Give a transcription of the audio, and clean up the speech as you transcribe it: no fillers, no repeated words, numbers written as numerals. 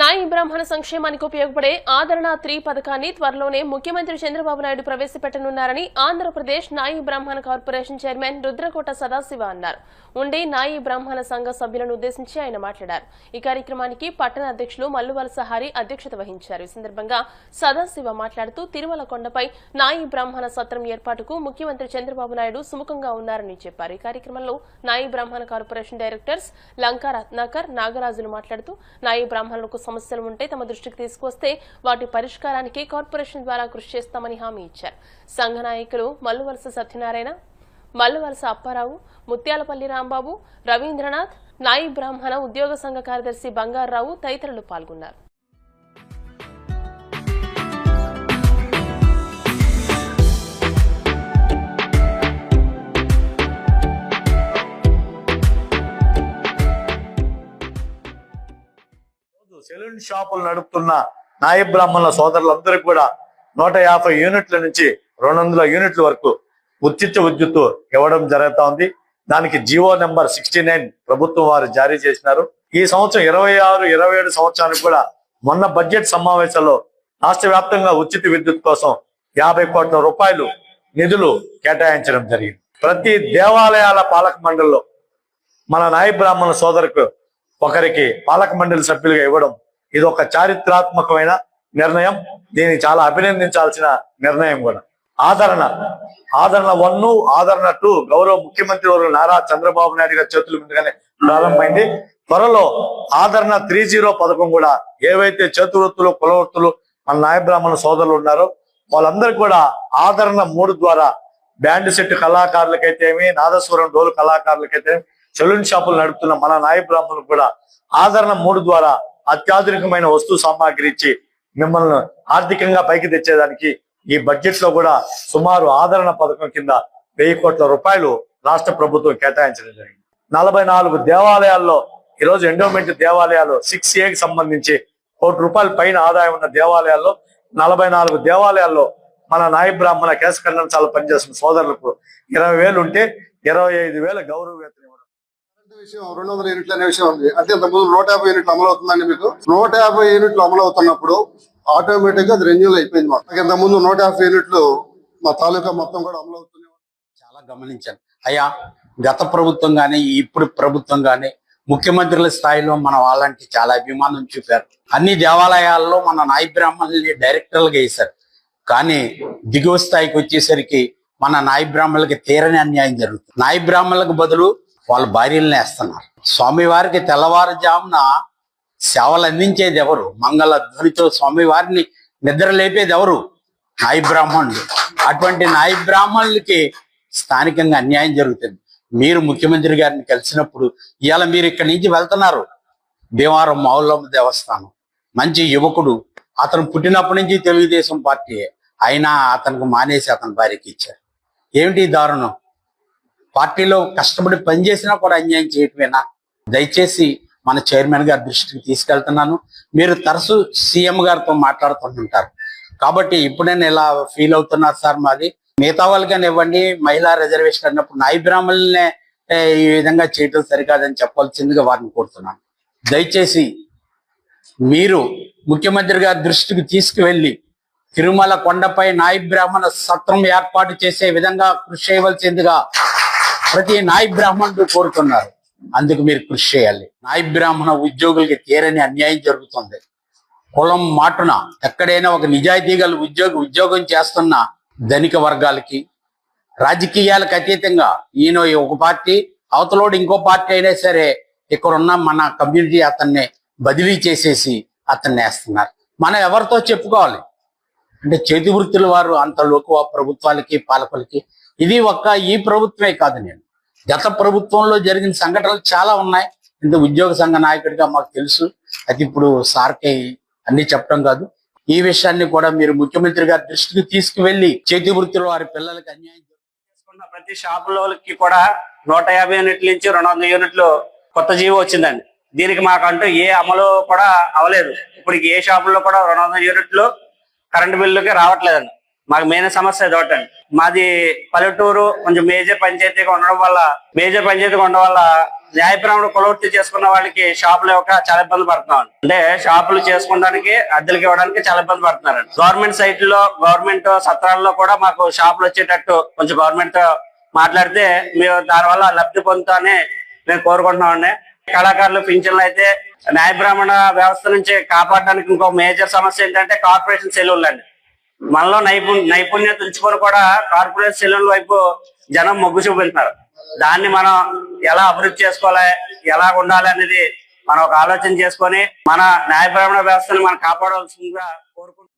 నాయి బ్రాహ్మణ సంక్షేమానికి ఉపయోగపడే ఆదరణ 3 పథకాన్ని త్వరలోనే ముఖ్యమంత్రి చంద్రబాబు నాయుడు ప్రవేశపెట్టనున్నారని ఆంధ్రప్రదేశ్ నాయి బ్రాహ్మణ కార్పొరేషన్ చైర్మన్ రుద్రకోట సదాశివ అన్నారు. ఉండి నాయి బ్రాహ్మణ సంఘ సభ్యులను ఉద్దేశించి ఆయన మాట్లాడారు. ఈ కార్యక్రమానికి పట్టణ అధ్యక్షులు మల్లువలస హరి అధ్యక్షత వహించారు. ఈ సందర్భంగా సదాశివ మాట్లాడుతూ తిరుమల కొండపై నాయి బ్రాహ్మణ సత్రం ఏర్పాటుకు ముఖ్యమంత్రి చంద్రబాబు నాయుడు సుముఖంగా ఉన్నారని చెప్పారు. ఈ కార్యక్రమంలో నాయి బ్రాహ్మణ కార్పొరేషన్ డైరెక్టర్స్ లంకా రత్నాకర్, నాగరాజులు మాట్లాడుతూ నాయి బ్రాహ్మణులకు సమస్యలు ఉంటే తమ దృష్టికి తీసుకొస్తే వాటి పరిష్కారానికి కార్పొరేషన్ ద్వారా కృషి చేస్తామని హామీ ఇచ్చారు. సంఘ నాయకులు మల్లువలస సత్యనారాయణ, మల్లువలస అప్పారావు, ముత్యాలపల్లి రాంబాబు, రవీంద్రనాథ్, నాయి బ్రాహ్మణ ఉద్యోగ సంఘ కార్యదర్శి బంగారావు తదితరులు పాల్గొన్నారు. సెలూన్ షాపులు నడుపుతున్న నాయి బ్రాహ్మణుల సోదరులందరికీ కూడా 150 యూనిట్ల నుంచి 200 యూనిట్ల వరకు ఉచిత విద్యుత్తు ఇవ్వడం జరుగుతా ఉంది. దానికి జీవో నెంబర్ 69 ప్రభుత్వం వారు జారీ చేసినారు. ఈ సంవత్సరం 26-27 సంవత్సరానికి కూడా మొన్న బడ్జెట్ సమావేశంలో రాష్ట్ర వ్యాప్తంగా ఉచిత విద్యుత్ కోసం 50 కోట్ల రూపాయలు నిధులు కేటాయించడం జరిగింది. ప్రతి దేవాలయాల పాలక మండలిలో మన నాయి బ్రాహ్మణ సోదరుకు ఒకరికి పాలక మండలి సభ్యులుగా ఇవ్వడం ఇది ఒక చారిత్రాత్మకమైన నిర్ణయం. దీన్ని చాలా అభినందించాల్సిన నిర్ణయం కూడా. ఆదరణ 1, ఆదరణ 2 గౌరవ ముఖ్యమంత్రి వర్యులు నారా చంద్రబాబు నాయుడు గారి చేతుల మీదుగానే ప్రారంభమైంది. త్వరలో ఆదరణ 30 పథకం కూడా ఏవైతే చేతివృత్తులు, కులవృత్తులు మన నాయ బ్రాహ్మణ సోదరులు ఉన్నారో వాళ్ళందరూ కూడా ఆదరణ 3 ద్వారా బ్యాండ్ సెట్ కళాకారులకైతేమి, నాదస్వరం డోలు కళాకారులకైతే, సెలూన్ షాపులు నడుపుతున్న మన నాయ బ్రాహ్మణులకు కూడా ఆదరణ 3 ద్వారా అత్యాధునికమైన వస్తు సామాగ్రి ఇచ్చి మిమ్మల్ని ఆర్థికంగా పైకి తెచ్చేదానికి ఈ బడ్జెట్ లో కూడా సుమారు ఆదరణ పథకం కింద 1000 కోట్ల రూపాయలు రాష్ట్ర ప్రభుత్వం కేటాయించడం జరిగింది. 44 దేవాలయాల్లో ఈరోజు ఎండోమెంట్ దేవాలయాలు 6Aకి సంబంధించి 1 కోటి రూపాయల పైన ఆదాయం ఉన్న దేవాలయాల్లో 44 దేవాలయాల్లో మన నాయ బ్రాహ్మణ కేశఖండనశాల పనిచేస్తున్న సోదరులకు 20,000 ఉంటే 25,000 గౌరవ వేతనం విషయం 200 యూనిట్లు అనే విషయం ఉంది. అంటే ఇంతకుముందు 150 యూనిట్లు అమలు అవుతుందండి. మీకు 150 యూనిట్లు అమలు అవుతున్నప్పుడు ఆటోమేటిక్ గా అది రెన్యూల్ అయిపోయింది. మాకు ఇంతకుముందు 150 యూనిట్లు మా తాలూకా మొత్తం కూడా అమలు అవుతుంది. చాలా గమనించాను అయ్యా. గత ప్రభుత్వం గానీ ఇప్పుడు ప్రభుత్వం గానీ ముఖ్యమంత్రుల స్థాయిలో మన వాళ్ళంటే చాలా అభిమానం చూపారు. అన్ని దేవాలయాల్లో మన నాయి బ్రాహ్మణుల్ని డైరెక్టర్లుగా వేశారు. కానీ దిగువ స్థాయికి వచ్చేసరికి మన నాయి బ్రాహ్మణులకి తీరని అన్యాయం జరుగుతుంది. నాయి బ్రాహ్మణులకు బదులు వాళ్ళ భార్యలను వేస్తున్నారు. స్వామివారికి తెల్లవారుజామున సేవలు అందించేది ఎవరు? మంగళ ధ్వనితో స్వామివారిని నిద్ర లేపేది ఎవరు? నాయి బ్రాహ్మణులు. అటువంటి నాయి బ్రాహ్మణులకి స్థానికంగా అన్యాయం జరుగుతుంది. మీరు ముఖ్యమంత్రి గారిని కలిసినప్పుడు ఇవాళ మీరు ఇక్కడి నుంచి వెళ్తున్నారు భీమవరం మావులమ్మ దేవస్థానం. మంచి యువకుడు, అతను పుట్టినప్పటి నుంచి తెలుగుదేశం పార్టీ అయినా అతనికి మానేసి అతని భార్యకి ఇచ్చారు. ఏమిటి దారుణం? పార్టీలో కష్టపడి పనిచేసినా కూడా అన్యాయం చేయటమేనా? దయచేసి మన చైర్మన్ గారి దృష్టికి తీసుకెళ్తున్నాను. మీరు తరచు సీఎం గారితో మాట్లాడుతుంటారు కాబట్టి ఇప్పుడైనా ఇలా ఫీల్ అవుతున్నారు సార్, మాది మిగతా వాళ్ళకైనా ఇవ్వండి, మహిళా రిజర్వేషన్ అన్నప్పుడు నాయి బ్రాహ్మణులనే ఈ విధంగా చేయటం సరికాదని చెప్పాల్సిందిగా వారిని కోరుతున్నాను. దయచేసి మీరు ముఖ్యమంత్రి గారి దృష్టికి తీసుకువెళ్ళి తిరుమల కొండపై నాయి బ్రాహ్మణ సత్రం ఏర్పాటు చేసే విధంగా కృషి చేయవలసిందిగా ప్రతి నాయి బ్రాహ్మణుడు కోరుతున్నారు. అందుకు మీరు కృషి చేయాలి. నాయి బ్రాహ్మణ ఉద్యోగులకి తీరని అన్యాయం జరుగుతుంది. కులం మాటున ఎక్కడైనా ఒక నిజాయితీ గల ఉద్యోగం చేస్తున్న ధనిక వర్గాలకి, రాజకీయాలకు అతీతంగా ఈయన ఒక పార్టీ, అవతలోడు ఇంకో పార్టీ అయినా సరే ఇక్కడున్న మన కమ్యూనిటీ అతన్ని బదిలీ చేసేసి అతన్ని వేస్తున్నారు. మనం ఎవరితో చెప్పుకోవాలి? అంటే చేతి వృత్తుల వారు అంత లోకువ ప్రభుత్వాలకి, పాలకులకి. ఇది ఈ ప్రభుత్వమే కాదు, నేను గత ప్రభుత్వంలో జరిగిన సంఘటనలు చాలా ఉన్నాయి. ఇంత ఉద్యోగ సంఘ నాయకుడిగా మాకు తెలుసు. అది ఇప్పుడు సార్కి అన్ని చెప్పడం కాదు. ఈ విషయాన్ని కూడా మీరు ముఖ్యమంత్రి గారి దృష్టికి తీసుకువెళ్ళి చేతి వృత్తుల వారి పిల్లలకి అన్యాయం చేసుకున్న ప్రతి షాపులోకి కూడా 150 యూనిట్ల నుంచి 200 యూనిట్లు కొత్త జీవో వచ్చిందండి. దీనికి మాకంటూ ఏ అమలు కూడా అవ్వలేదు. ఇప్పుడు ఏ షాపుల్లో కూడా 200 యూనిట్లు కరెంటు బిల్లుకి రావట్లేదండి. మాకు మెయిన్ సమస్య ఇదొకటండి. మాది పల్లెటూరు, కొంచెం మేజర్ పంచాయతీగా ఉండడం వల్ల న్యాయబ్రాహ్మణ కులవృత్తి చేసుకున్న వాళ్ళకి షాపులు ఇవ్వక చాలా ఇబ్బంది పడుతున్నాం. అంటే షాపులు చేసుకోవడానికి అద్దెలకు ఇవ్వడానికి చాలా ఇబ్బంది పడుతున్నారు. గవర్నమెంట్ సైట్ లో గవర్నమెంట్ సత్రాల్లో కూడా మాకు షాపులు వచ్చేటట్టు కొంచెం గవర్నమెంట్ తో మాట్లాడితే మేము దానివల్ల లబ్ధి పొందుతామని మేము కోరుకుంటున్నామండి. కళాకారులు పింఛన్లు అయితే న్యాయబ్రాహ్మణ వ్యవస్థ నుంచి కాపాడడానికి ఇంకో మేజర్ సమస్య ఏంటంటే కార్పొరేషన్ సెలవులు అండి. మనలో నైపుణ్యత ఉంచుకొని కూడా కార్పొరేట్ సెలవుల వైపు జనం మొగ్గు చూపెళ్తున్నారు. దాన్ని మనం ఎలా అభివృద్ధి చేసుకోవాలి, ఎలా ఉండాలి అనేది మనం ఒక ఆలోచన చేసుకొని మన న్యాయబ్రాహ్మణ వ్యవస్థని మనం కాపాడవలసిందిగా కోరుకుంటున్నాం.